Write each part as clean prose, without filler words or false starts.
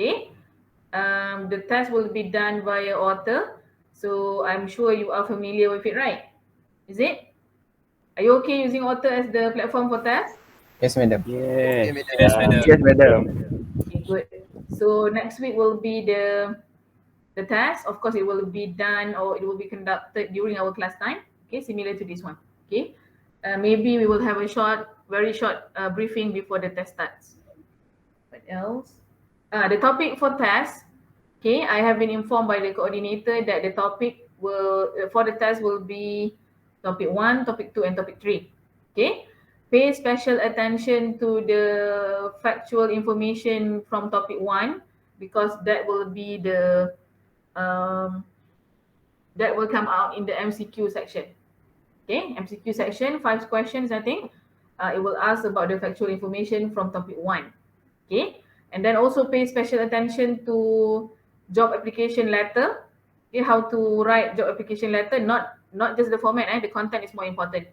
Okay. The test will be done via author. So I'm sure you are familiar with it, right? Is it? Are you okay using author as the platform for test? Yes, madam. Okay, Yes. madam. Yes, madam. Okay, good. So next week will be the test. Of course, it will be done or it will be conducted during our class time. Okay, similar to this one. Okay, maybe we will have a very short briefing before the test starts. What else? The topic for test. Okay, I have been informed by the coordinator that the topic will for the test will be topic 1, topic 2, and topic 3. Okay, pay special attention to the factual information from topic 1 because that will be um, that will come out in the MCQ section. Okay, MCQ section, 5 questions, I think. It will ask about the factual information from topic 1. Okay, and then also pay special attention to job application letter. Okay, how to write job application letter, not just the format, the content is more important.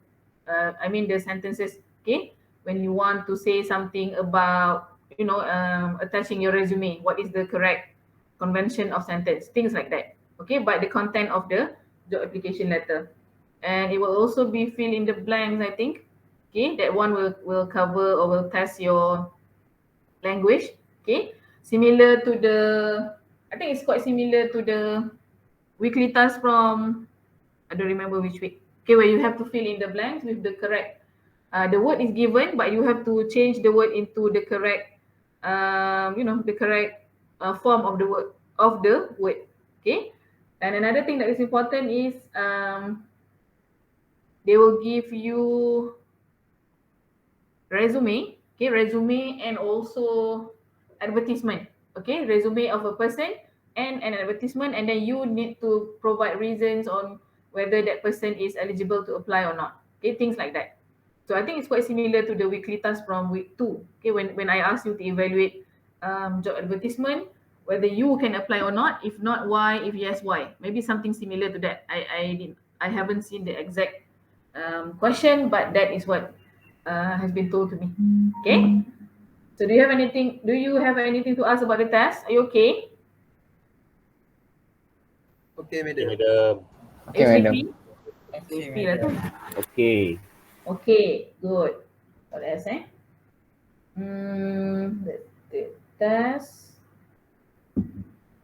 I mean the sentences. Okay, when you want to say something about, attaching your resume, what is the correct convention of sentence, things like that. Okay, but the content of the job application letter, and it will also be fill in the blanks, I think. Okay, that one will cover or will test your language. Okay, similar to the, I think it's quite similar to the weekly task from, I don't remember which week. Okay, where you have to fill in the blanks with the correct, the word is given, but you have to change the word into the correct, the correct form of the word. Okay, and another thing that is important is they will give you resume. Okay, resume and also advertisement. Okay, resume of a person and an advertisement, and then you need to provide reasons on whether that person is eligible to apply or not. Okay, things like that. So I think it's quite similar to the weekly task from week 2. Okay, when I ask you to evaluate job advertisement, whether you can apply or not. If not, why? If yes, why? Maybe something similar to that. I haven't seen the exact question, but that is what has been told to me. Okay. So do you have anything? Do you have anything to ask about the test? Are you okay? Okay, Okay, madam. madam. Are Okay, you madam. sleepy? Sleepy lah tu. Okay. Okay, good. What else? The test.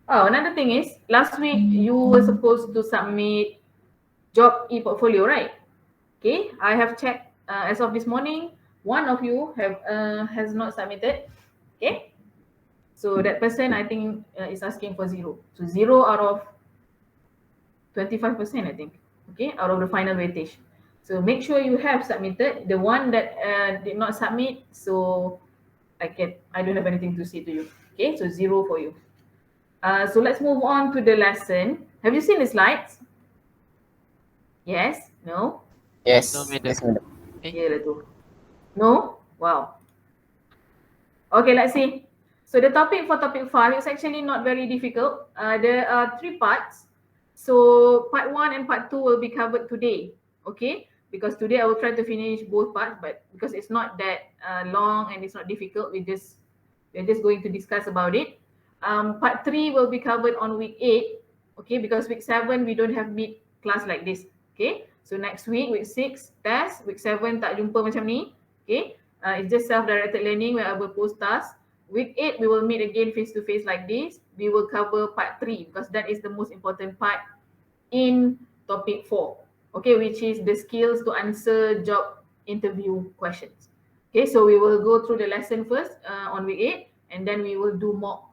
Oh, another thing is, last week you were supposed to submit job e-portfolio, right? Okay, I have checked as of this morning, one of you has not submitted. Okay, so that person I think is asking for 0. So 0 out of 25%, I think. Okay, out of the final weightage. So make sure you have submitted. The one that did not submit, so I don't have anything to say to you. Okay, so 0 for you. So let's move on to the lesson. Have you seen the slides? Yes? No? Yes. No, madam. Yes, madam. Yeah, lah tu. No? Wow. Okay, let's see. So the topic for topic 5 is actually not very difficult. There are 3 parts. So part 1 and part 2 will be covered today. Okay? Because today I will try to finish both parts, but because it's not that long and it's not difficult, we're just going to discuss about it. Part 3 will be covered on week 8. Okay, because week 7 we don't have meet class like this. Okay, so next week, week 6 test, week 7 tak jumpa macam ni. Okay, it's just self-directed learning where I will post tasks. Week 8 we will meet again face to face like this. We will cover part 3 because that is the most important part in topic 4. Okay, which is the skills to answer job interview questions. Okay, so we will go through the lesson first on week 8, and then we will do mock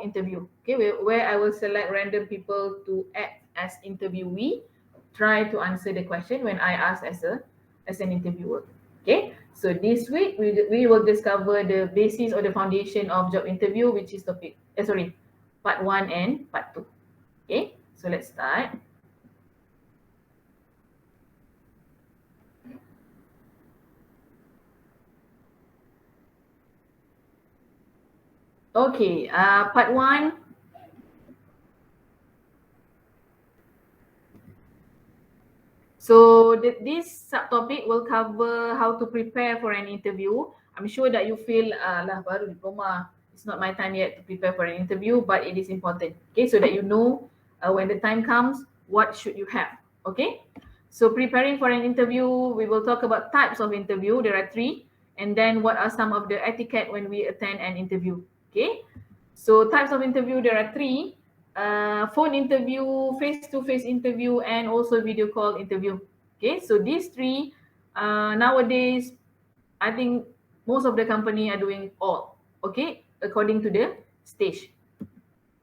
interview. Okay, where I will select random people to act as interviewee, try to answer the question when I ask as an interviewer. Okay, so this week we will discover the basis or the foundation of job interview, which is part 1 and part 2. Okay, so let's start. Okay, part 1. So this subtopic will cover how to prepare for an interview. I'm sure that you feel lah baru diploma, it's not my time yet to prepare for an interview, but it is important, okay, so that you know when the time comes, what should you have, okay? So preparing for an interview, we will talk about types of interview. There are 3, and then what are some of the etiquette when we attend an interview, okay? So types of interview, there are 3, phone interview, face-to-face interview, and also video call interview, okay? So these 3, nowadays, I think most of the company are doing all, okay, according to the stage.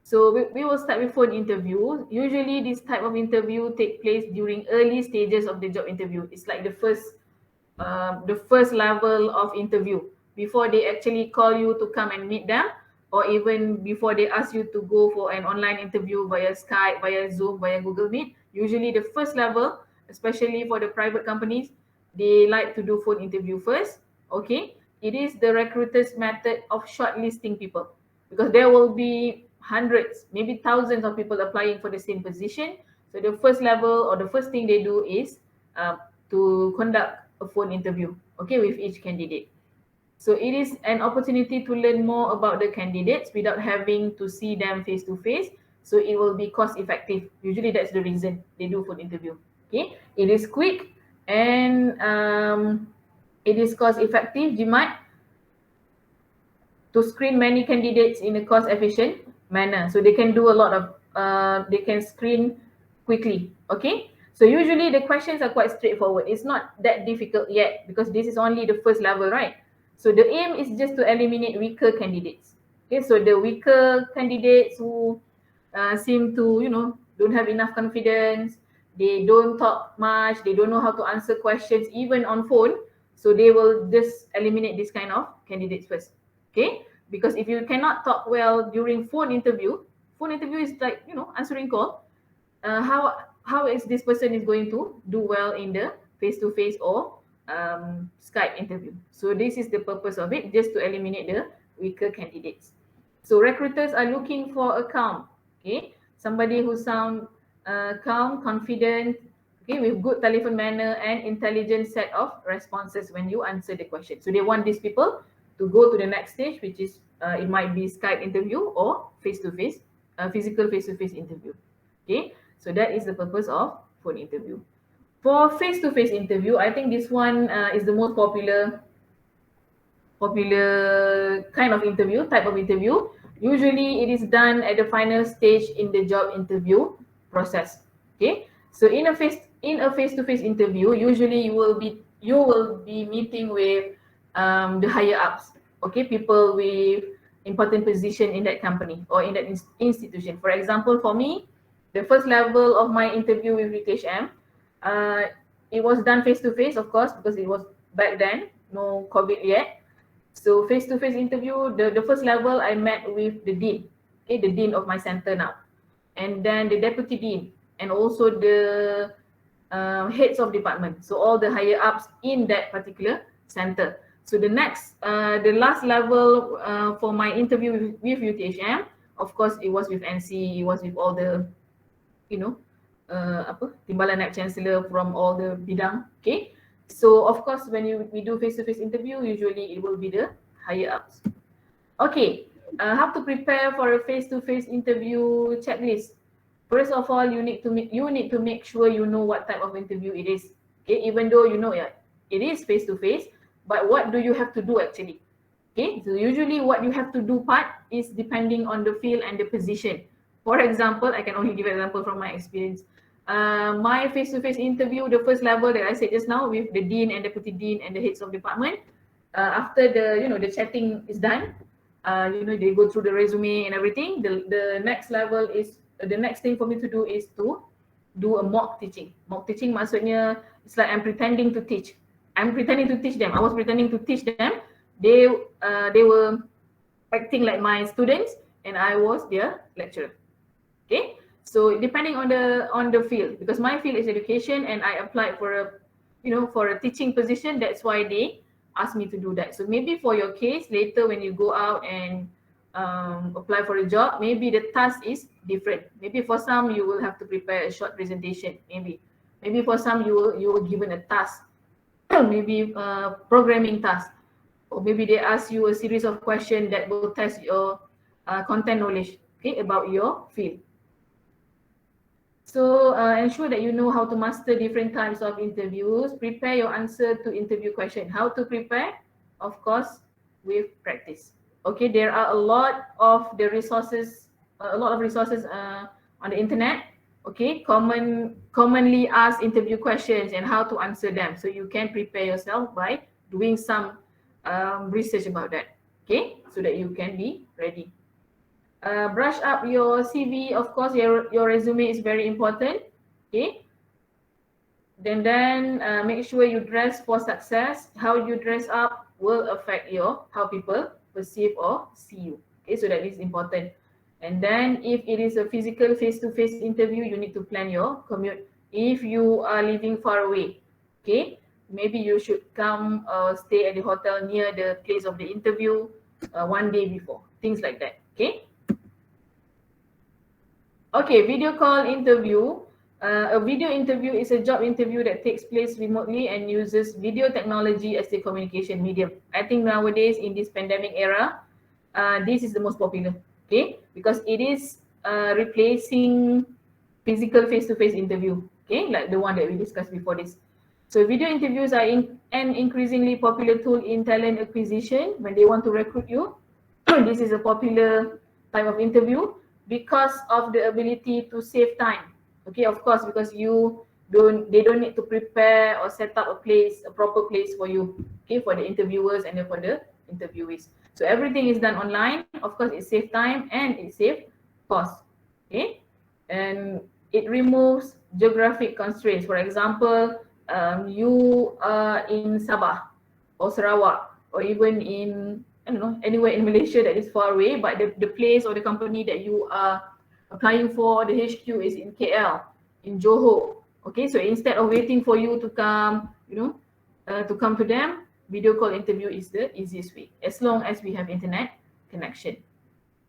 So we will start with phone interview. Usually this type of interview take place during early stages of the job interview. It's like the first level of interview before they actually call you to come and meet them, or even before they ask you to go for an online interview via Skype, via Zoom, via Google Meet. Usually the first level, especially for the private companies, they like to do phone interview first, okay? It is the recruiter's method of shortlisting people, because there will be hundreds, maybe thousands of people applying for the same position. So the first level, or the first thing they do is to conduct a phone interview, okay, with each candidate. So it is an opportunity to learn more about the candidates without having to see them face to face. So it will be cost effective. Usually that's the reason they do phone interview. Okay, it is quick and it is cost effective, Jimat, to screen many candidates in a cost efficient manner. So they can do a lot of, they can screen quickly, okay? So usually the questions are quite straightforward. It's not that difficult yet because this is only the first level, right? So the aim is just to eliminate weaker candidates. Okay, so the weaker candidates who seem to, don't have enough confidence, they don't talk much, they don't know how to answer questions even on phone. So they will just eliminate this kind of candidates first. Okay, because if you cannot talk well during phone interview is like, answering call. How is this person is going to do well in the face-to-face or Skype interview? So this is the purpose of it, just to eliminate the weaker candidates. So recruiters are looking for a calm, okay, somebody who sound calm, confident, okay, with good telephone manner and intelligent set of responses when you answer the question. So they want these people to go to the next stage, which is it might be Skype interview or face-to-face, physical face-to-face interview. Okay, so that is the purpose of phone interview. For face-to-face interview, I think this one is the most popular kind of interview, type of interview. Usually it is done at the final stage in the job interview process. Okay, so in a face-to-face interview, usually you will be meeting with the higher ups, okay, people with important position in that company or in that institution. For example, for me, the first level of my interview with UHM, it was done face-to-face, of course, because it was back then, no COVID yet. So face-to-face interview, the first level, I met with the dean, okay, the dean of my center now, and then the deputy dean, and also the heads of department. So all the higher ups in that particular center. So the last level for my interview with UTHM, of course, it was with NC, it was with all the, Timbalan Naib Chancellor from all the bidang, okay. So of course, when we do face-to-face interview, usually it will be the higher ups. Okay, how to prepare for a face-to-face interview checklist. First of all, you need to make sure you know what type of interview it is. Okay, even though it is face-to-face, but what do you have to do actually? Okay, so usually what you have to do part is depending on the field and the position. For example, I can only give an example from my experience. My face-to-face interview, the first level that I said just now with the dean and deputy dean and the heads of department, after the chatting is done, they go through the resume and everything. The next level is the next thing for me to do is to do a mock teaching. Mock teaching maksudnya it's like I'm pretending to teach. I'm pretending to teach them. I was pretending to teach them. They were acting like my students and I was their lecturer. Okay, so depending on the field, because my field is education and I applied for a teaching position, that's why they asked me to do that. So maybe for your case later when you go out and apply for a job, maybe the task is different. Maybe for some you will have to prepare a short presentation. Maybe for some you were given a task, maybe programming task, or maybe they ask you a series of questions that will test your content knowledge, okay, about your field. So ensure that you know how to master different types of interviews. Prepare your answer to interview question. How to prepare? Of course, with practice. Okay, there are a lot of resources on the internet. Okay, commonly asked interview questions and how to answer them. So you can prepare yourself by doing some research about that. Okay, so that you can be ready. Brush up your CV. Of course, your resume is very important. Okay. Then make sure you dress for success. How you dress up will affect how people perceive or see you. Okay, so that is important. And then if it is a physical face-to-face interview, you need to plan your commute. If you are living far away, okay, maybe you should come stay at the hotel near the place of the interview one day before. Things like that. Okay. Okay, video call interview. A video interview is a job interview that takes place remotely and uses video technology as the communication medium. I think nowadays in this pandemic era, this is the most popular, okay? Because it is replacing physical face-to-face interview, okay? Like the one that we discussed before this. So video interviews are an increasingly popular tool in talent acquisition when they want to recruit you. This is a popular type of interview because of the ability to save time. Okay, of course, because they don't need to prepare or set up a proper place for you, okay, for the interviewers and then for the interviewees. So everything is done online. Of course, it saves time and it saves cost. Okay, and it removes geographic constraints. For example, you are in Sabah or Sarawak or even in, I don't know, anywhere in Malaysia that is far away, but the place or the company that you are applying for, the HQ is in KL, in Johor. Okay, so instead of waiting for you to come, to come to them, video call interview is the easiest way, as long as we have internet connection.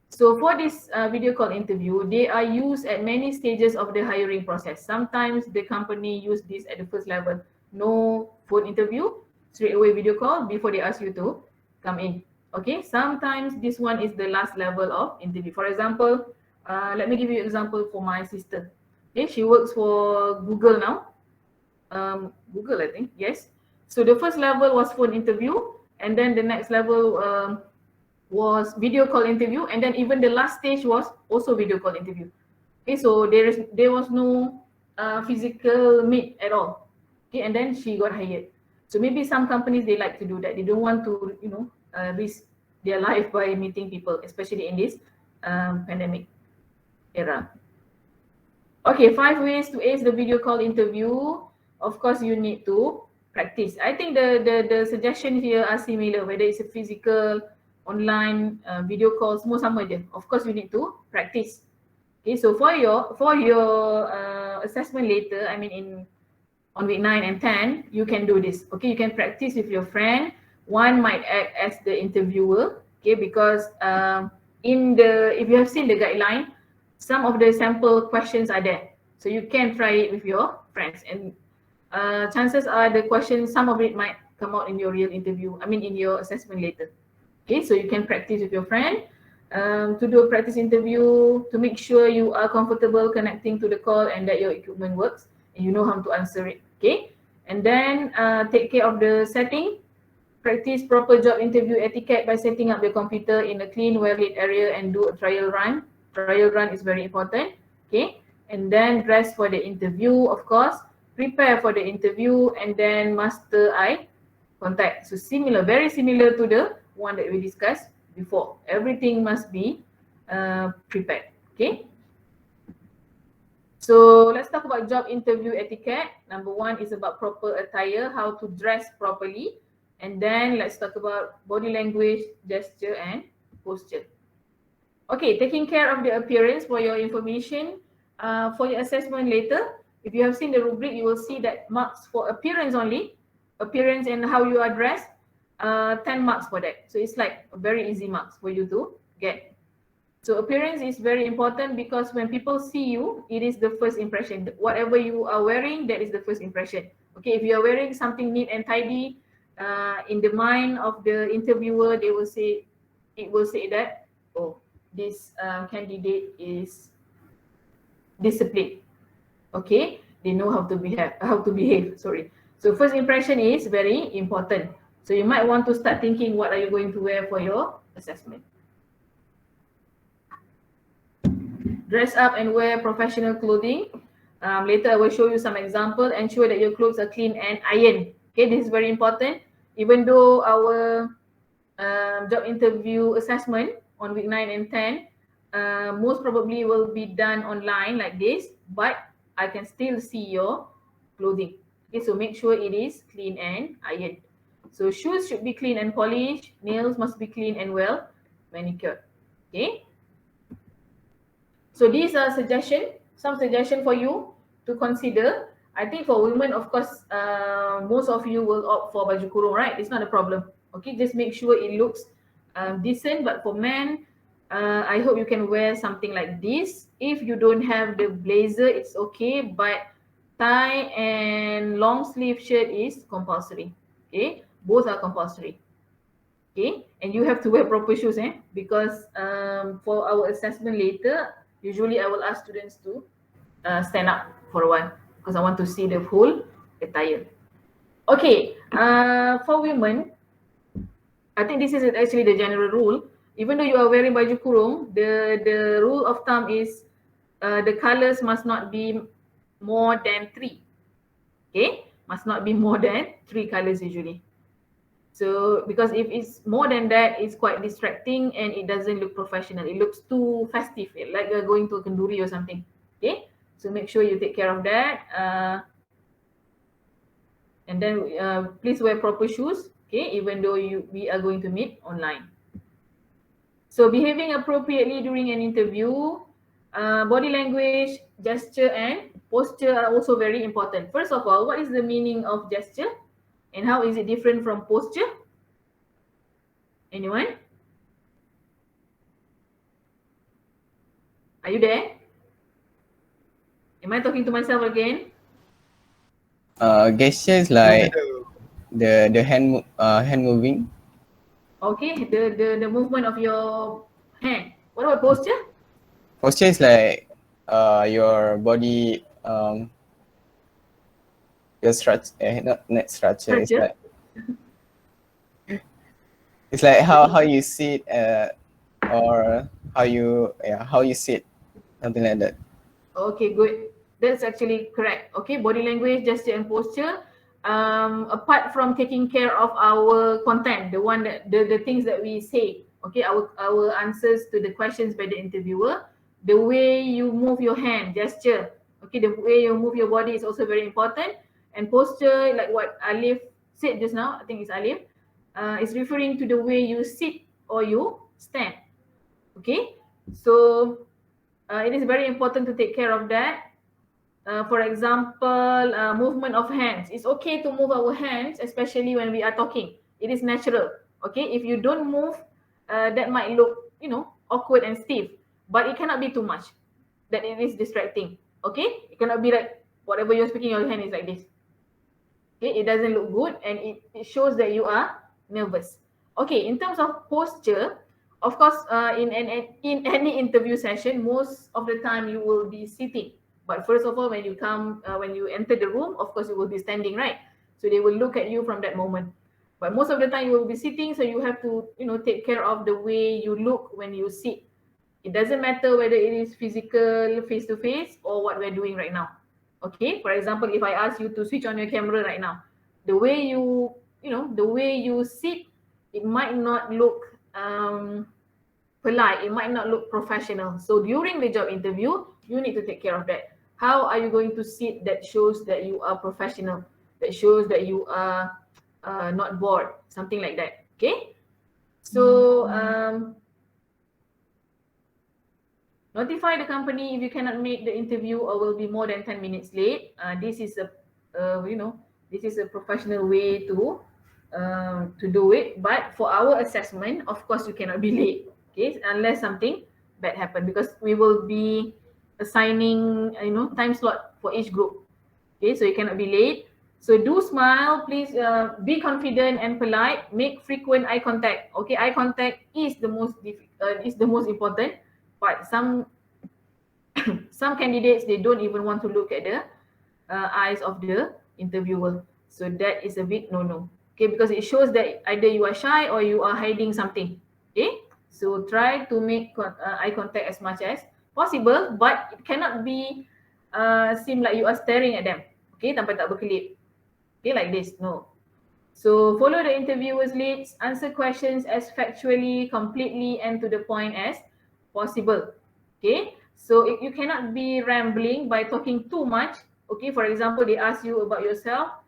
So for this video call interview, they are used at many stages of the hiring process. Sometimes the company use this at the first level, no phone interview, straight away video call before they ask you to come in. Okay, sometimes this one is the last level of interview. For example, let me give you an example for my sister. Okay, she works for Google now. Google, I think, yes. So the first level was phone interview, and then the next level was video call interview, and then even the last stage was also video call interview. Okay, so there was no physical meet at all. Okay, and then she got hired. So maybe some companies, they like to do that. They don't want to, risk their life by meeting people, especially in this pandemic era. Okay, 5 ways to ace the video call interview. Of course, you need to practice. I think the suggestion here are similar, whether it's a physical, online, video call, semua sama je. Of course, you need to practice. Okay, so for your assessment later, I mean on week 9 and 10, you can do this. Okay, you can practice with your friend. One might act as the interviewer. Okay, because if you have seen the guideline, some of the sample questions are there. So you can try it with your friends, and chances are the questions, some of it might come out in your real interview, in your assessment later. Okay, so you can practice with your friend to do a practice interview, to make sure you are comfortable connecting to the call and that your equipment works and you know how to answer it. Okay, and then take care of the setting. Practice proper job interview etiquette by setting up the computer in a clean, well-lit area and do a trial run. Trial run is very important. Okay, and then dress for the interview, of course. Prepare for the interview and then master eye contact. So very similar to the one that we discussed before. Everything must be prepared. Okay. So let's talk about job interview etiquette. Number 1 is about proper attire, how to dress properly. And then let's talk about body language, gesture, and posture. Okay, taking care of the appearance for your information. For your assessment later, if you have seen the rubric, you will see that marks for appearance only, appearance and how you are dressed, 10 marks for that. So it's like a very easy marks for you to get. So appearance is very important because when people see you, it is the first impression. Whatever you are wearing, that is the first impression. Okay, if you are wearing something neat and tidy, in the mind of the interviewer, it will say that, oh, this candidate is disciplined. Okay, they know how to behave. Sorry. So first impression is very important. So you might want to start thinking, what are you going to wear for your assessment? Dress up and wear professional clothing. Later I will show you some example. Ensure that your clothes are clean and ironed. Okay, this is very important. Even though our job interview assessment on week 9 and 10 most probably will be done online like this, but I can still see your clothing. Okay, so make sure it is clean and ironed. So shoes should be clean and polished. Nails must be clean and well manicured. Okay. So these are some suggestion for you to consider. I think for women, of course, most of you will opt for baju kurung, right? It's not a problem. Okay, just make sure it looks decent. But for men, I hope you can wear something like this. If you don't have the blazer, it's okay. But tie and long sleeve shirt is compulsory. Okay, both are compulsory. Okay, and you have to wear proper shoes, because for our assessment later, usually I will ask students to stand up for a while because I want to see the whole attire. Okay, for women, I think this is actually the general rule. Even though you are wearing baju kurung, the rule of thumb is the colors must not be more than 3. Okay, must not be more than 3 colors usually. So because if it's more than that, it's quite distracting and it doesn't look professional. It looks too festive, like you're going to a kenduri or something. Okay, so make sure you take care of that. And then please wear proper shoes. Okay, even though we are going to meet online. So behaving appropriately during an interview, body language, gesture, and posture are also very important. First of all, what is the meaning of gesture? And how is it different from posture? Anyone? Are you there? Am I talking to myself again? Gesture is like the hand moving. Okay, the movement of your hand. What about posture? Posture is like your body your structure, not structure. It's like how you sit or how you sit, something like that. Okay, good. That's actually correct. Okay, body language, gesture, and posture. Apart from taking care of our content, the things that we say, okay, our answers to the questions by the interviewer, the way you move your hand, gesture, okay, the way you move your body is also very important. And posture, like what Alif said just now, I think it's Alif, is referring to the way you sit or you stand. Okay, so it is very important to take care of that. For example, movement of hands. It's okay to move our hands, especially when we are talking. It is natural. Okay, if you don't move, that might look, awkward and stiff. But it cannot be too much, that it is distracting. Okay, it cannot be like whatever you're speaking, your hand is like this. Okay, it doesn't look good and it shows that you are nervous. Okay, in terms of posture, of course, in any interview session, most of the time you will be sitting. But first of all, when you enter the room, of course you will be standing, right? So they will look at you from that moment. But most of the time you will be sitting, so you have to, take care of the way you look when you sit. It doesn't matter whether it is physical, face to face, or what we're doing right now. Okay, for example, if I ask you to switch on your camera right now, the way the way you sit, it might not look polite, it might not look professional. So during the job interview, you need to take care of that. How are you going to sit that shows that you are professional, that shows that you are not bored, something like that. Okay, so notify the company if you cannot make the interview or will be more than 10 minutes late. This is a professional way to do it. But for our assessment, of course, you cannot be late, okay, unless something bad happen, because we will be assigning time slot for each group. Okay, so you cannot be late. So do smile, please be confident and polite, make frequent eye contact. Okay, eye contact is the most important, but some candidates, they don't even want to look at the eyes of the interviewer. So that is a big no-no. Okay, because it shows that either you are shy or you are hiding something. Okay, so try to make eye contact as much as possible, but it cannot be seem like you are staring at them. Okay, tanpa tak berkelip. Okay, like this. No. So follow the interviewer's leads, answer questions as factually, completely, and to the point as possible. Okay, so if you cannot be rambling by talking too much. Okay, for example, they ask you about yourself.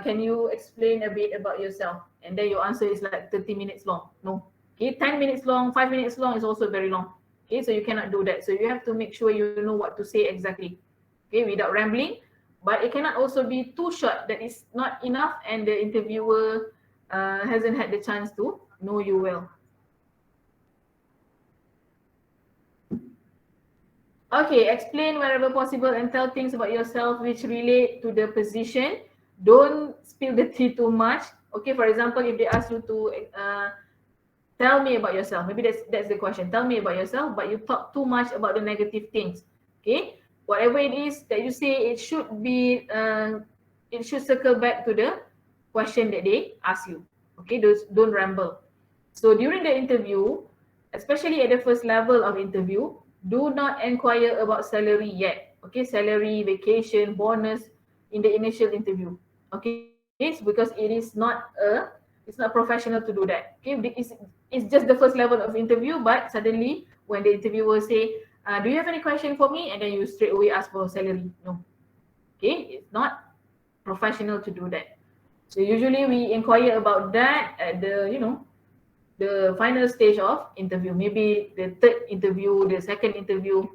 Can you explain a bit about yourself? And then your answer is like 30 minutes long. No. Okay, 10 minutes long, 5 minutes long is also very long. Okay, so you cannot do that. So you have to make sure you know what to say exactly. Okay, without rambling. But it cannot also be too short that is not enough and the interviewer hasn't had the chance to know you well. Okay, explain wherever possible and tell things about yourself which relate to the position. Don't spill the tea too much. Okay, for example, if they ask you to tell me about yourself, maybe that's the question. Tell me about yourself, but you talk too much about the negative things. Okay, whatever it is that you say, it should circle back to the question that they ask you. Okay, don't ramble. So during the interview, especially at the first level of interview, do not inquire about salary yet. Okay, salary, vacation, bonus in the initial interview. Okay, because it's not professional to do that. Okay, it's just the first level of interview, but suddenly when the interviewer say, do you have any question for me? And then you straight away ask for salary. No. Okay, it's not professional to do that. So usually we inquire about that at the final stage of interview, maybe the third interview, the second interview.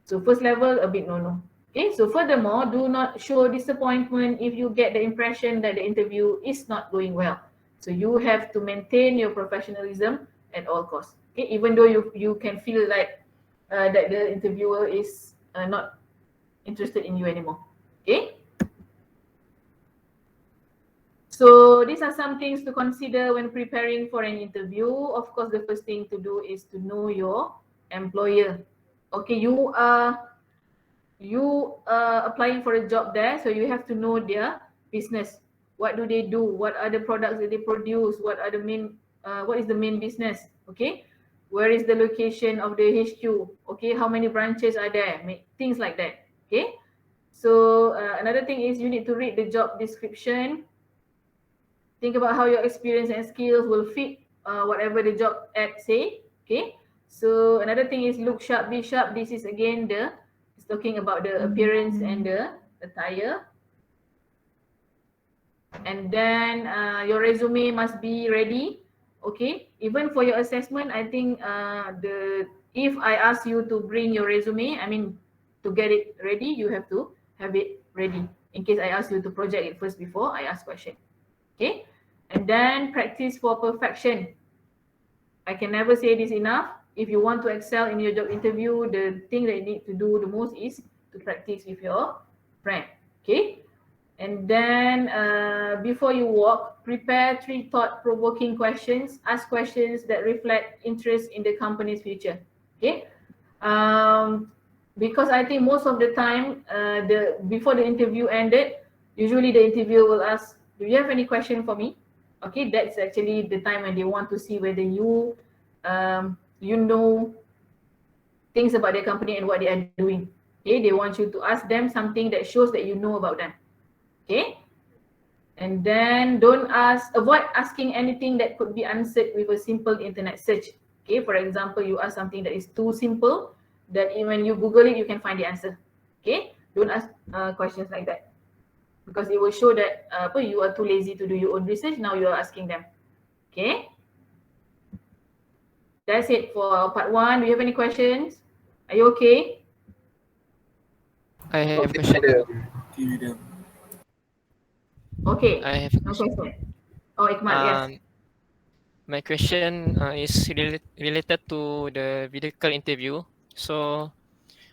So first level, a bit no. Okay, so furthermore, do not show disappointment if you get the impression that the interview is not going well. So you have to maintain your professionalism at all costs. Okay, even though you can feel like that the interviewer is not interested in you anymore. Okay. So these are some things to consider when preparing for an interview. Of course, the first thing to do is to know your employer. Okay, you are applying for a job there, so you have to know their business. What do they do? What are the products that they produce? What is the main business? Okay, where is the location of the HQ? Okay, how many branches are there? Things like that. Okay, so another thing is you need to read the job description. Think about how your experience and skills will fit whatever the job ad say. Okay, so another thing is look sharp, be sharp. This is again it's talking about the appearance and the attire. And then your resume must be ready. Okay, even for your assessment, I think if I ask you to bring your resume, I mean to get it ready, you have to have it ready in case I ask you to project it first before I ask question. Okay, and then practice for perfection. I can never say this enough. If you want to excel in your job interview, the thing that you need to do the most is to practice with your friend. Okay, and then before you walk, prepare 3 thought-provoking questions. Ask questions that reflect interest in the company's future. Okay, because I think most of the time, before the interview ended, usually the interviewer will ask, "Do you have any question for me?" Okay, that's actually the time when they want to see whether you know things about their company and what they are doing. Okay, they want you to ask them something that shows that you know about them. Okay, and then avoid asking anything that could be answered with a simple internet search. Okay, for example, you ask something that is too simple that when you Google it, you can find the answer. Okay, don't ask questions like that, because it will show that you are too lazy to do your own research. Now you are asking them. Okay, that's it for part 1. Do you have any questions? Are you okay? I have a question. Okay, I have a no question. question. Oh, Ikmal, yes. My question is related to the medical interview. So,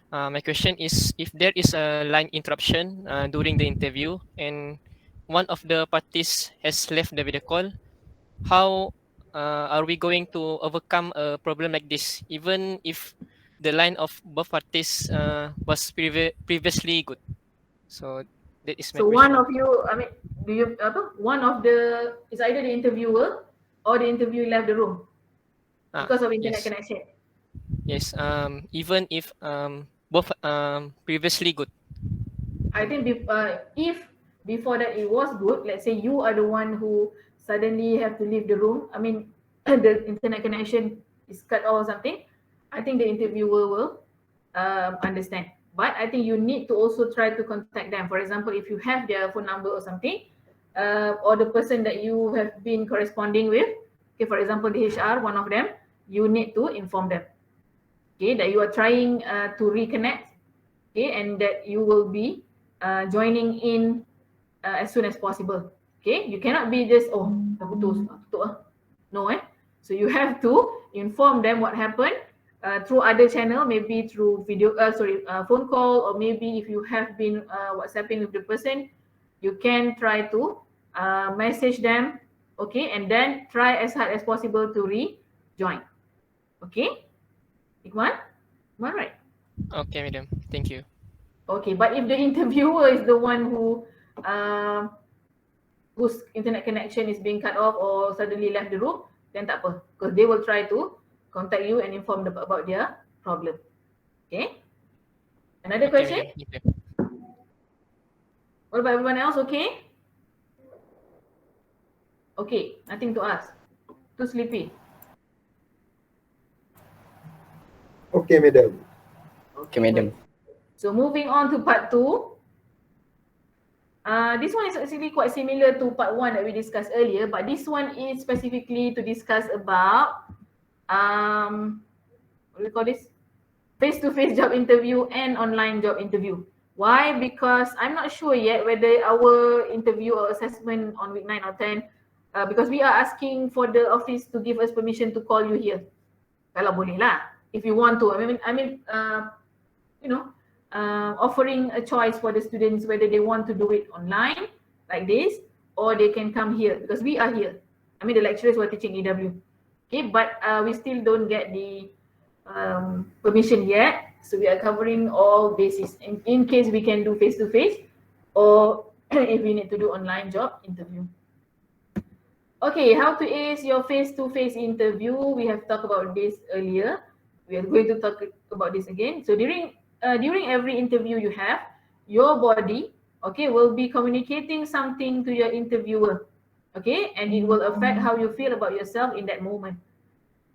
my question is, if there is a line interruption during the interview, and one of the parties has left the video call, how are we going to overcome a problem like this, even if the line of both parties was previously good? So that is my So one question. of you, I mean, do you one of the is either the interviewer or the interviewee left the room because of internet Yes, connection. yes. Even if both previously good. I think if before that it was good, let's say you are the one who suddenly have to leave the room. I mean, the internet connection is cut off or something. I think the interviewer will understand. But I think you need to also try to contact them. For example, if you have their phone number or something, or the person that you have been corresponding with, okay, for example, the HR, one of them, you need to inform them, okay, that you are trying to reconnect, okay, and that you will be joining in as soon as possible. Okay, you cannot be just tutup no So you have to inform them what happened through other channel, maybe through phone call, or maybe if you have been WhatsApping with the person, you can try to message them, okay, and then try as hard as possible to rejoin. Okay, Ikwan, am I right? Okay, madam. Thank you. Okay, but if the interviewer is the one whose internet connection is being cut off or suddenly left the room, then tak apa, because they will try to contact you and inform about their problem. Okay. Another Okay, question? madam. Thank you. What about everyone else? Okay. Okay, nothing to ask. Too sleepy. Okay, madam. Okay, madam. So moving on to part 2. This one is actually quite similar to part 1 that we discussed earlier, but this one is specifically to discuss about what do we call this? Face-to-face job interview and online job interview. Why? Because I'm not sure yet whether our interview or assessment on week 9 or 10, because we are asking for the office to give us permission to call you here. Kalau boleh lah, if you want to. You know, offering a choice for the students whether they want to do it online like this, or they can come here because we are here. I mean, the lecturers were teaching EW. Okay, but we still don't get the permission yet. So we are covering all bases in case we can do face-to-face or if we need to do online job interview. Okay, how to ace your face-to-face interview. We have talked about this earlier. We are going to talk about this again. So during every interview you have, your body, okay, will be communicating something to your interviewer, okay, and it will affect how you feel about yourself in that moment.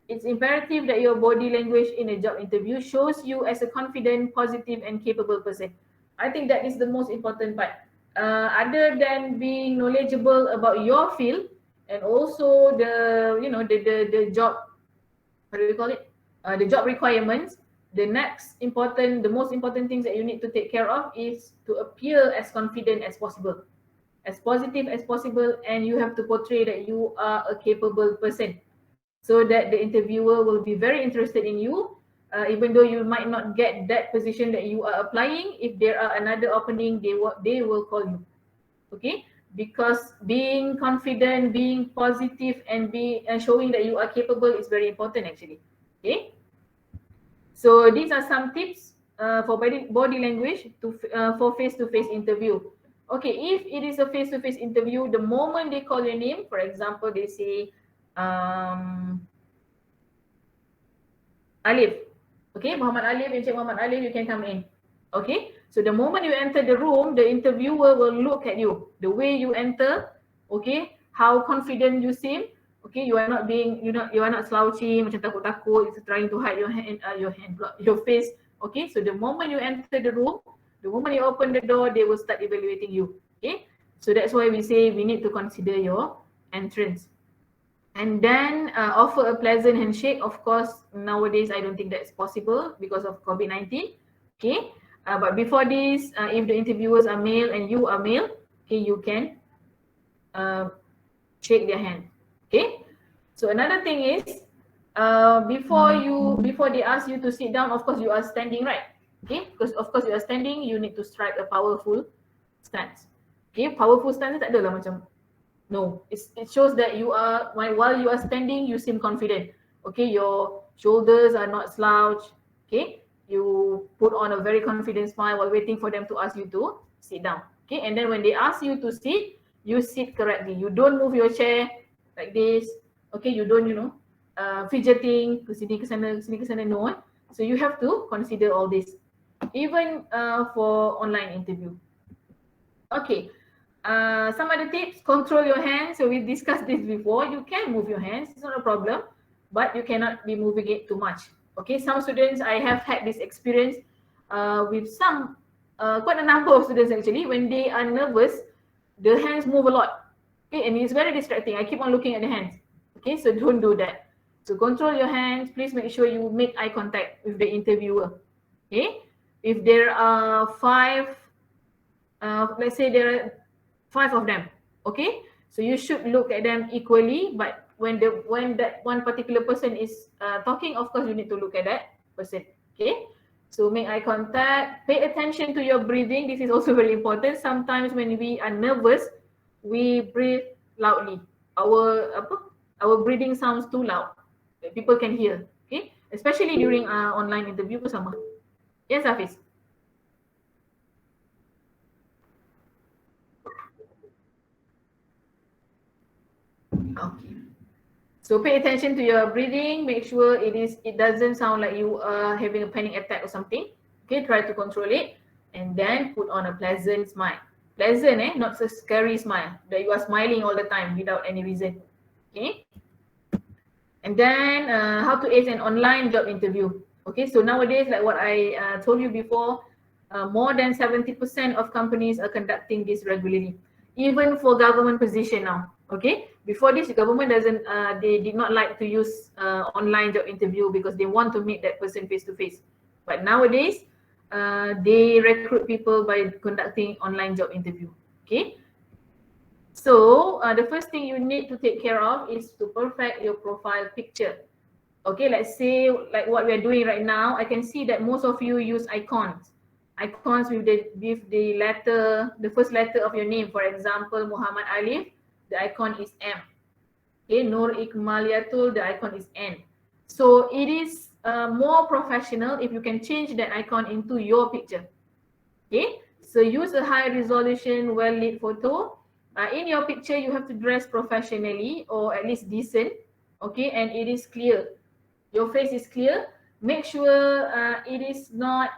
It's imperative that your body language in a job interview shows you as a confident, positive, and capable person. I think that is the most important part. Other than being knowledgeable about your field and also the job, what do we call it? The job requirements. The most important things that you need to take care of is to appear as confident as possible, as positive as possible, and you have to portray that you are a capable person, so that the interviewer will be very interested in you, even though you might not get that position that you are applying. If there are another opening, they will call you. Okay, because being confident, being positive, and showing that you are capable is very important actually. Okay, so these are some tips for body language for face-to-face interview. Okay, if it is a face-to-face interview, the moment they call your name, for example, they say Alif. Okay, Muhammad Alif, Encik Muhammad Alif, you can come in. Okay, so the moment you enter the room, the interviewer will look at you, the way you enter, okay, how confident you seem. Okay, you are not slouchy, macam takut-takut, trying to hide your face. Okay, so the moment you enter the room, the moment you open the door, they will start evaluating you. Okay, so that's why we say we need to consider your entrance. And then offer a pleasant handshake. Of course, nowadays I don't think that's possible because of COVID-19. Okay, but before this, if the interviewers are male and you are male, okay, you can shake their hand. Okay, so another thing is before they ask you to sit down, of course you are standing, right? Okay, because of course you are standing, you need to strike a powerful stance. Okay, powerful stance tak adalah macam, no, it shows that you are, while you are standing, you seem confident. Okay, your shoulders are not slouched. Okay, you put on a very confident smile while waiting for them to ask you to sit down. Okay, and then when they ask you to sit, you sit correctly. You don't move your chair like this. Okay, you don't, fidgeting ke sini ke sana, no. So you have to consider all this, even for online interview. Okay. Some other tips: control your hands. So we discussed this before. You can move your hands, it's not a problem, but you cannot be moving it too much. Okay, some students, I have had this experience with some, quite a number of students actually, when they are nervous, the hands move a lot. Okay, and it's very distracting. I keep on looking at the hands. Okay, so don't do that. So control your hands. Please make sure you make eye contact with the interviewer. Okay, if there are five, let's say there are 5 of them, okay, so you should look at them equally, but when that one particular person is talking, of course you need to look at that person. Okay, so make eye contact, pay attention to your breathing. This is also very important. Sometimes when we are nervous, we breathe loudly. Our breathing sounds too loud, people can hear. Okay, especially during online interview pun sama. Yes, Hafiz. Okay. So pay attention to your breathing. Make sure it doesn't sound like you are having a panic attack or something. Okay, try to control it, and then put on a pleasant smile. Pleasant, not so scary smile that you are smiling all the time without any reason. Okay. And then how to ace an online job interview. Okay, so nowadays, like what I told you before, more than 70% of companies are conducting this regularly, even for government position now. Okay, before this, the government they did not like to use online job interview because they want to meet that person face to face. But nowadays, they recruit people by conducting online job interview. Okay, so the first thing you need to take care of is to perfect your profile picture. Okay, let's say like what we are doing right now, I can see that most of you use icons. Icons with the letter, the first letter of your name. For example, Muhammad Alif, the icon is M. Okay, Nur Ikmaliatul, the icon is N. So it is more professional if you can change that icon into your picture. Okay, so use a high resolution, well lit photo. In your picture, you have to dress professionally or at least decent. Okay, and it is clear. Your face is clear. Make sure it is not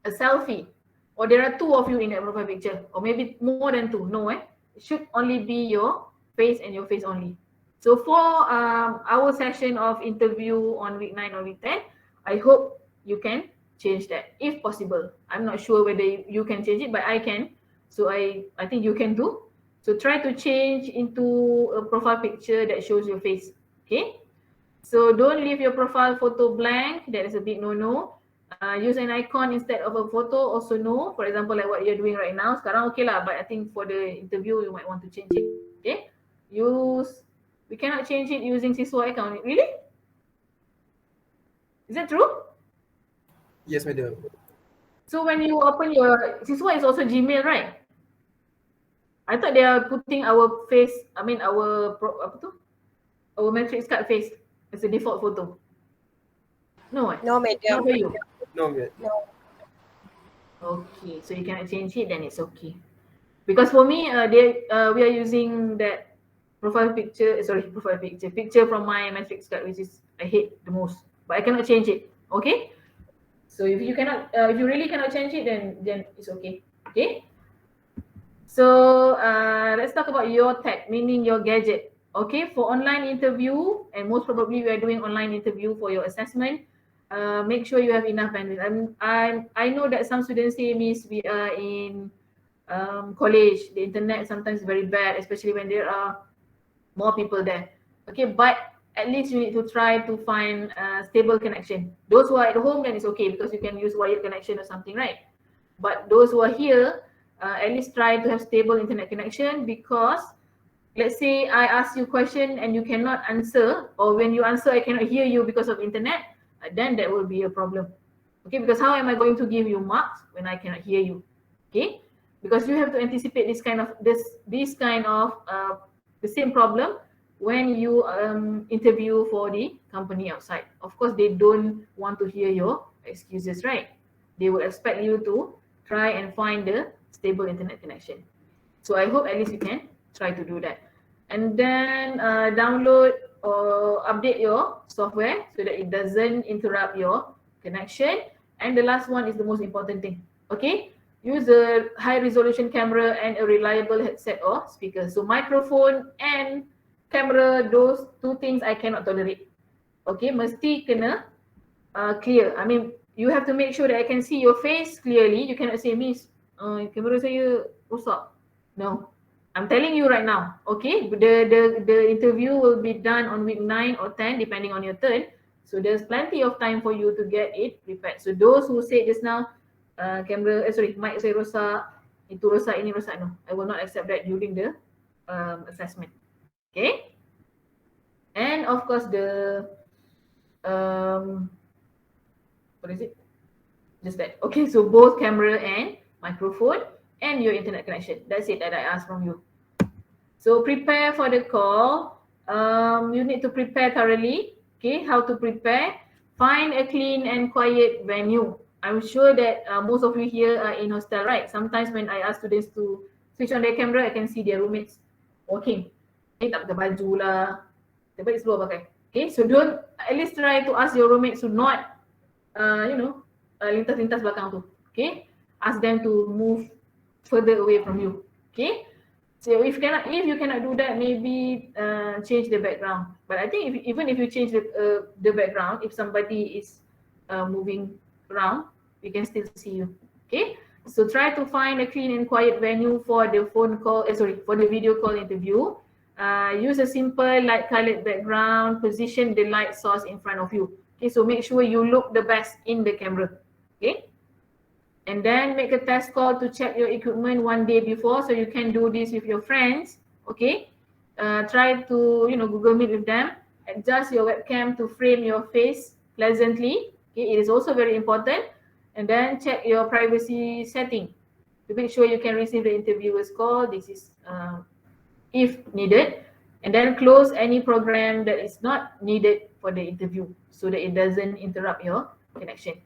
a selfie, or there are 2 of you in that profile picture, or maybe more than 2. No, it should only be your face and your face only. So for our session of interview on week 9 or week 10, I hope you can change that if possible. I'm not sure whether you can change it, but I can. So I think you can do. So try to change into a profile picture that shows your face. Okay. So don't leave your profile photo blank. That is a big no-no. Use an icon instead of a photo, also no. For example, like what you're doing right now. Sekarang okay lah, but I think for the interview, you might want to change it. Okay. We cannot change it using Siswa account. Really? Is that true? Yes, madam. So when you open your Siswa, is also Gmail, right? I thought they are putting our face, our matrix card face as a default photo. No, No, not madam. for you. No, madam. No. Okay, so you cannot change it, then it's okay. Because for me, we are using that picture from my matrix card, which is I hate the most, but I cannot change it. Okay, so if you really cannot change it, then it's okay. Okay, so let's talk about your tech, meaning your gadget. Okay, for online interview, and most probably we are doing online interview for your assessment. Make sure you have enough bandwidth. I know that some students say, Miss, we are in college, the internet sometimes very bad, especially when there are more people there. Okay, but at least you need to try to find a stable connection. Those who are at home, then it's okay because you can use wired connection or something, right? But those who are here, at least try to have stable internet connection, because let's say I ask you a question and you cannot answer, or when you answer I cannot hear you because of internet, then that will be a problem. Okay, because how am I going to give you marks when I cannot hear you? Okay, because you have to anticipate this kind of the same problem when you interview for the company outside. Of course, they don't want to hear your excuses, right? They will expect you to try and find the stable internet connection. So I hope at least you can try to do that. And then download or update your software so that it doesn't interrupt your connection. And the last one is the most important thing. Okay, use a high resolution camera and a reliable headset or speaker. So microphone and camera, those two things I cannot tolerate. Okay, mesti kena clear. I mean, you have to make sure that I can see your face clearly. You cannot say, Miss, kamera saya rosak. No, I'm telling you right now. Okay, the interview will be done on week 9 or 10 depending on your turn. So there's plenty of time for you to get it prepared. So those who said just now, mic saya rosak, itu rosak, ini rosak, no, I will not accept that during the assessment. Okay, and of course the what is it? Just that. Okay, so both camera and microphone and your internet connection. That's it that I asked from you. So prepare for the call. You need to prepare thoroughly. Okay, how to prepare? Find a clean and quiet venue. I'm sure that most of you here are in hostel, right? Sometimes when I ask students to switch on their camera, I can see their roommates walking. Okay, tak pakai baju lah. Terbaik seluar pakai. Okay, so don't, at least try to ask your roommates to not, lintas-lintas belakang tu. Okay, ask them to move further away from you. Okay, so if you cannot do that, maybe change the background. But I think even if you change the background, if somebody is moving around, we can still see you. Okay, so try to find a clean and quiet venue for the for the video call interview. Use a simple light colored background, position the light source in front of you. Okay, so make sure you look the best in the camera. Okay, and then make a test call to check your equipment one day before, so you can do this with your friends. Okay, try to Google Meet with them. Adjust your webcam to frame your face pleasantly. Okay, it is also very important. And then check your privacy setting to make sure you can receive the interviewer's call. This is if needed. And then close any program that is not needed for the interview so that it doesn't interrupt your connection.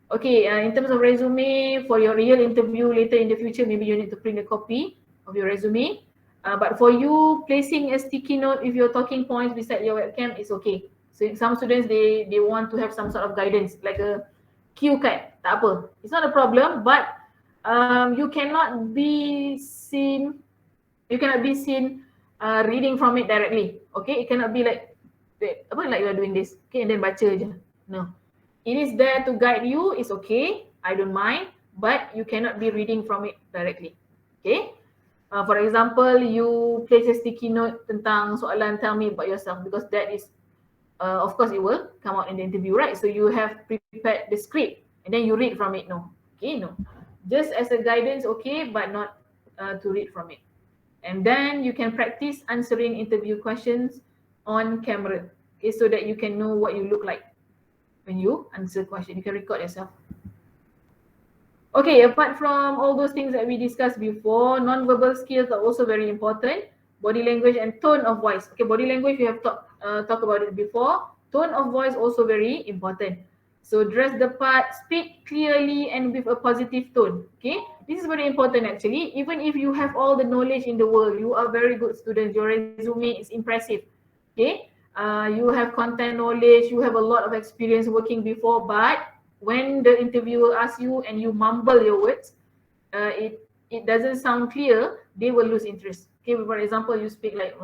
Okay, in terms of resume, for your real interview later in the future, maybe you need to print a copy of your resume. But for you, placing a sticky note with your talking points beside your webcam is okay. So some students, they want to have some sort of guidance, like a cue card, tak apa. It's not a problem, but you cannot be seen reading from it directly. Okay, it cannot be like you are doing this, okay, and then baca je. No, it is there to guide you. It's okay, I don't mind, but you cannot be reading from it directly. Okay, for example, you place a sticky note tentang soalan, tell me about yourself, because that is of course it will come out in the interview, right? So you have prepared the script and then you read from it. No, okay, no, just as a guidance, okay, but not to read from it. And then you can practice answering interview questions on camera, okay, so that you can know what you look like when you answer question. You can record yourself. Okay, apart from all those things that we discussed before, non-verbal skills are also very important. Body language and tone of voice. Okay, body language, we have talked about it before. Tone of voice also very important. So dress the part, speak clearly and with a positive tone. Okay, this is very important actually. Even if you have all the knowledge in the world, you are very good students, your resume is impressive. Okay, you have content knowledge, you have a lot of experience working before, but when the interviewer asks you and you mumble your words, it doesn't sound clear, they will lose interest. Okay, for example, you speak like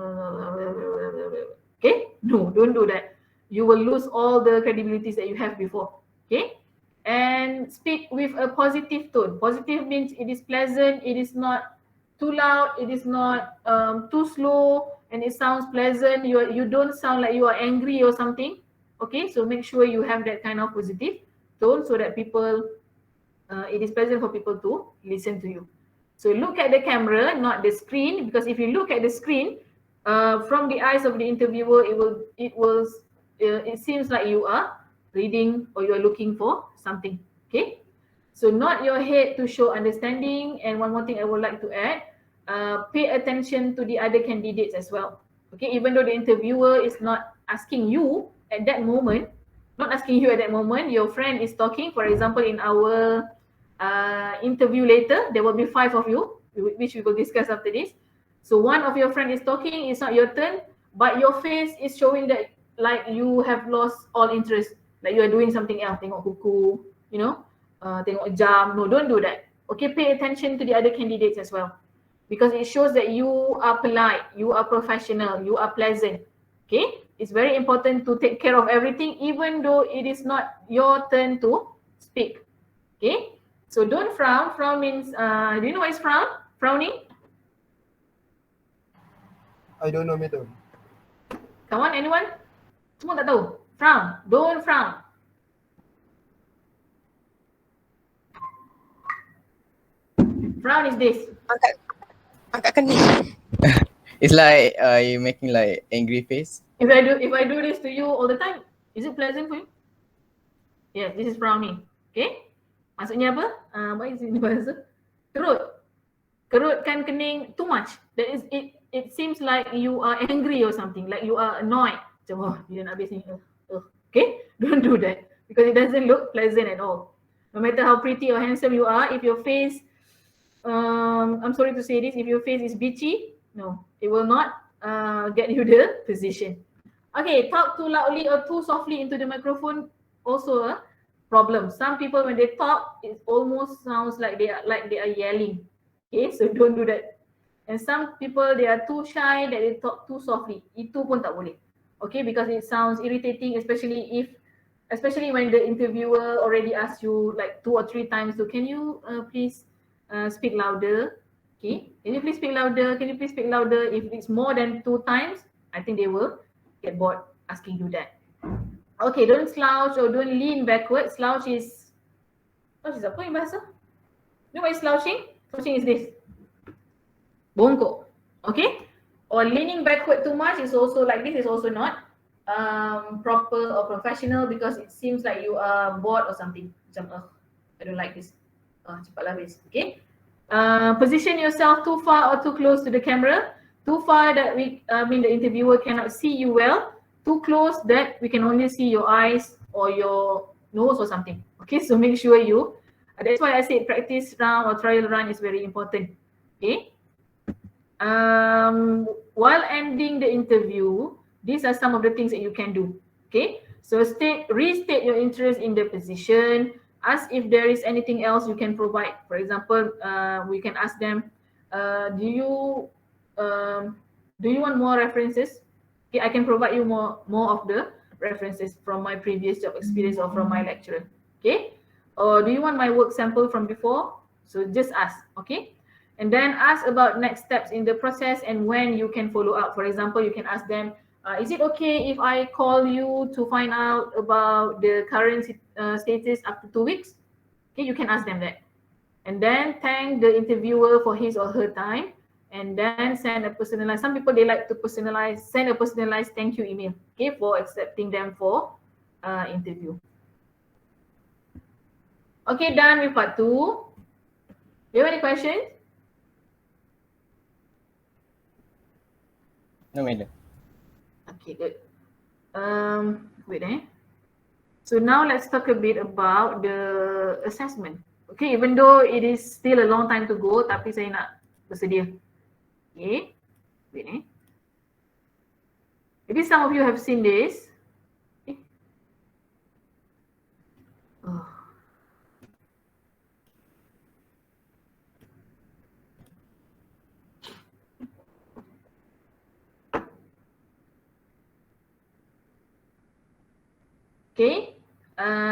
okay, no, don't do that. You will lose all the credibilities that you have before. Okay, and speak with a positive tone. Positive means it is pleasant, it is not too loud, it is not too slow, and it sounds pleasant. You don't sound like you are angry or something. Okay, so make sure you have that kind of positive tone so that people, it is pleasant for people to listen to you. So look at the camera, not the screen, because if you look at the screen, from the eyes of the interviewer, it seems like you are reading or you are looking for something. Okay, So nod your head to show understanding. And one more thing I would like to add, pay attention to the other candidates as well. Okay, even though the interviewer is not asking you at that moment, your friend is talking. For example, in our interview later, there will be 5 of you, which we will discuss after this. So one of your friend is talking, it's not your turn, but your face is showing that like you have lost all interest, like you are doing something else, tengok buku, you know, tengok jam. No, don't do that. Okay, pay attention to the other candidates as well, because it shows that you are polite, you are professional, you are pleasant. Okay, it's very important to take care of everything, even though it is not your turn to speak. Okay, so don't frown. Frown means, do you know what is frown? Frowning? I don't know, madam. Come on, anyone? Semua tak tahu. Frown. Don't frown. Frown is this. Angkat kening. It's like you making like angry face. If I do this to you all the time, is it pleasant for you? Yes, this is frowning. Okay? Maksudnya apa? What is ini bahasa? Kerut. Kerutkan kening too much. That is it seems like you are angry or something, like you are annoyed. Macam, oh, bila nak habis ni. Okay? Don't do that, because it doesn't look pleasant at all. No matter how pretty or handsome you are, if your face, I'm sorry to say this, if your face is bitchy, no, it will not get you the position. Okay, talk too loudly or too softly into the microphone, also a problem. Some people, when they talk, it almost sounds like they are yelling. Okay, so don't do that. And some people, they are too shy that they talk too softly. Itu pun tak boleh. Okay, because it sounds irritating, especially when the interviewer already asked you like 2 or 3 times. So can you please speak louder? Okay, can you please speak louder? Can you please speak louder? If it's more than 2 times, I think they will get bored asking you that. Okay, don't slouch or don't lean backward. Slouch is apa yang bahasa? You know what is slouching? Slouching is this. Bongkok. Okay? Or leaning backward too much is also like this, is also not proper or professional, because it seems like you are bored or something. Macam, I don't like this. Cepatlah habis. Okay? Position yourself too far or too close to the camera. Too far that the interviewer cannot see you well. Too close that we can only see your eyes or your nose or something. Okay, so make sure you, that's why I said practice round or trial run is very important. Okay. While ending the interview, these are some of the things that you can do. Okay, so restate your interest in the position. Ask if there is anything else you can provide. For example, we can ask them, do you want more references? Okay, I can provide you more of the references from my previous job experience or from my lecturer. Okay, or do you want my work sample from before? So just ask. Okay. And then ask about next steps in the process and when you can follow up. For example, you can ask them, is it okay if I call you to find out about the current status after 2 weeks? Okay, you can ask them that. And then thank the interviewer for his or her time, and then send a personalized, some people, they like to send a personalized thank you email, okay, for accepting them for interview. Okay, done with part 2. Do you have any questions? No, madam. Okay, good. Wait. So now let's talk a bit about the assessment. Okay, even though it is still a long time to go, tapi saya nak bersedia. Okay, wait. Maybe some of you have seen this. Okay. Oh. Okay,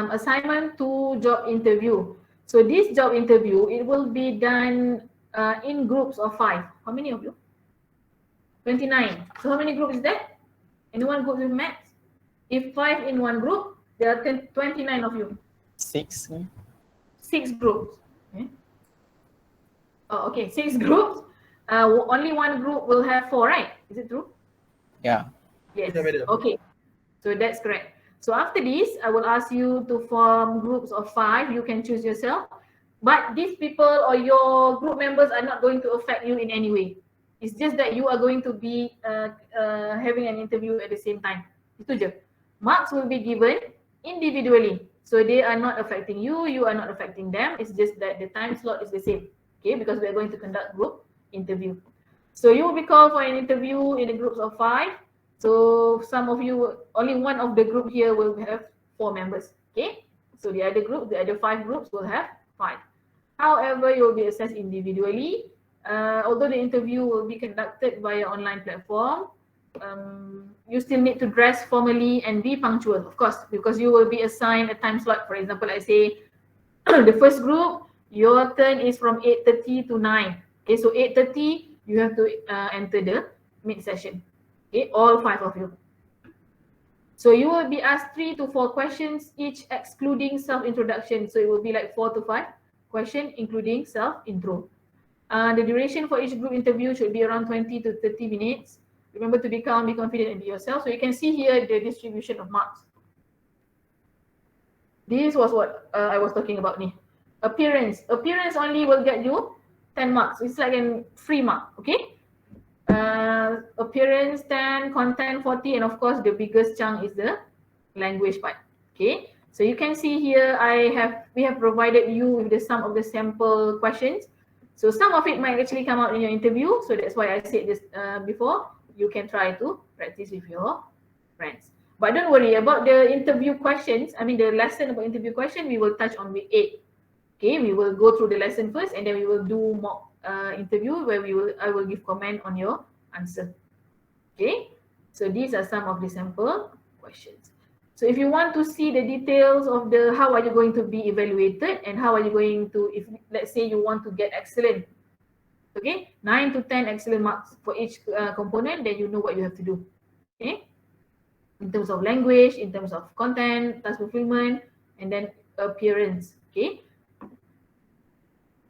assignment to job interview. So this job interview, it will be done in groups of 5. How many of you? 29. So how many groups is that? Anyone good with maths? If 5 in one group, there are 29 of you. 6. 6 groups. Okay. Oh, okay, 6 groups. Only one group will have 4, right? Is it true? Yeah. Yes. Okay, so that's correct. So after this, I will ask you to form groups of 5. You can choose yourself. But these people or your group members are not going to affect you in any way. It's just that you are going to be having an interview at the same time. Itu je. Marks will be given individually. So they are not affecting you, you are not affecting them. It's just that the time slot is the same. Okay, because we are going to conduct group interview. So you will be called for an interview in the groups of 5. So some of you, only one of the group here will have 4 members. Okay, so the other group, the other 5 groups will have 5. However, you will be assessed individually. Although the interview will be conducted via online platform, you still need to dress formally and be punctual, of course, because you will be assigned a time slot. For example, I say the first group, your turn is from 8:30 to 9. Okay, so 8:30, you have to enter the mid session. Okay, all 5 of you. So you will be asked 3 to 4 questions, each excluding self-introduction. So it will be like 4 to 5 questions, including self-intro. The duration for each group interview should be around 20 to 30 minutes. Remember to be calm, be confident, and be yourself. So you can see here the distribution of marks. This was what I was talking about. Appearance. Appearance only will get you 10 marks. It's like a free mark, okay? Appearance 10, content 40, and of course the biggest chunk is the language part. Okay, so you can see here we have provided you with the sum of the sample questions. So some of it might actually come out in your interview. So that's why I said this before. You can try to practice with your friends. But don't worry about the interview questions. I mean the lesson about interview question, we will touch on week 8. Okay, we will go through the lesson first, and then we will do mock interview where I will give comment on your answer. Okay, so these are some of the sample questions. So if you want to see the details of how are you going to be evaluated and how are you going to, if let's say you want to get excellent, okay, 9 to 10 excellent marks for each component, then you know what you have to do. Okay, in terms of language, in terms of content, task fulfillment, and then appearance. Okay.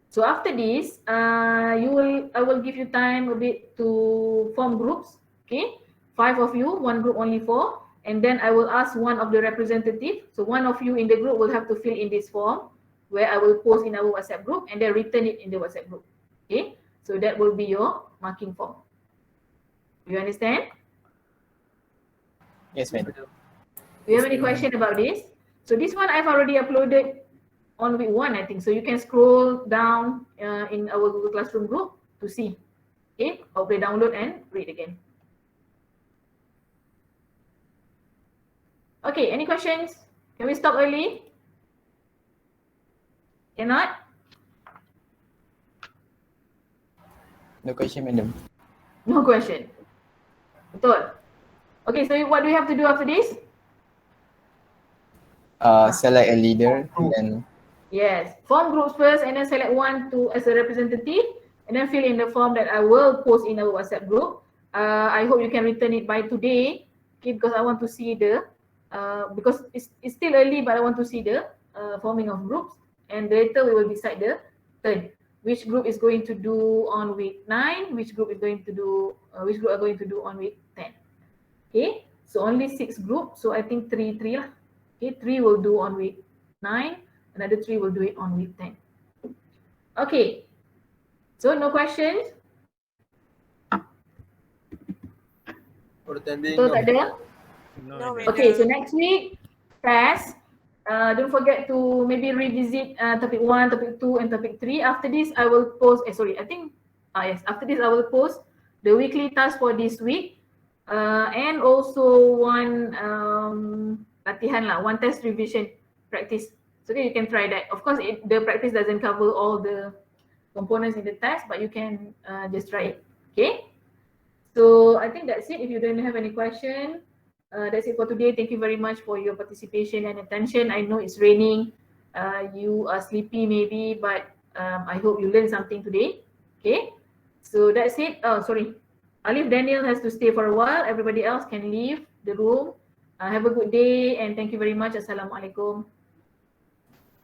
So after this, I will give you time a bit to form groups. Okay, 5 of you, one group only 4, and then I will ask one of the representatives. So one of you in the group will have to fill in this form, where I will post in our WhatsApp group and then return it in the WhatsApp group. Okay, so that will be your marking form. You understand? Yes, madam. Do you have any question about this? So this one I've already uploaded on week 1, I think. So you can scroll down in our Google Classroom group to see. Okay, hopefully download and read again. Okay, any questions? Can we stop early? Cannot? No question, madam. No question. Betul. Okay, so what do we have to do after this? Select a leader and Yes, form groups first and then select one as a representative and then fill in the form that I will post in our WhatsApp group. I hope you can return it by today, okay, because I want to see because it's still early, but I want to see the forming of groups, and later we will decide the turn. Which group is going to do on week 9, which group are going to do on week 10. Okay, so only 6 groups, so I think 3 lah. Okay, 3 will do on week 9, another 3 will do it on week 10. Okay, so no questions? For the time being, So no. tak ada? No, Okay, so madam. next week, test. Don't forget to maybe revisit topic 1, topic 2, and topic 3. After this, I will post, after this, I will post the weekly task for this week. And also one latihan lah, one test revision practice. So you can try that. Of course, the practice doesn't cover all the components in the test, but you can just try it. Okay. So I think that's it. If you don't have any question, that's it for today. Thank you very much for your participation and attention. I know it's raining. You are sleepy maybe, but I hope you learned something today. Okay. So that's it. Oh, sorry. Alif Daniel has to stay for a while. Everybody else can leave the room. Have a good day and thank you very much. Assalamualaikum.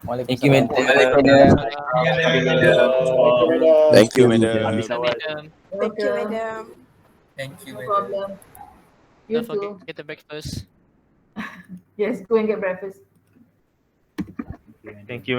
Thank you, madam. Thank you, madam. Madam, Thank you, Welcome. madam. Thank you, No madam. problem. You don't too. forget the breakfast. Yes, go and get breakfast. Thank you.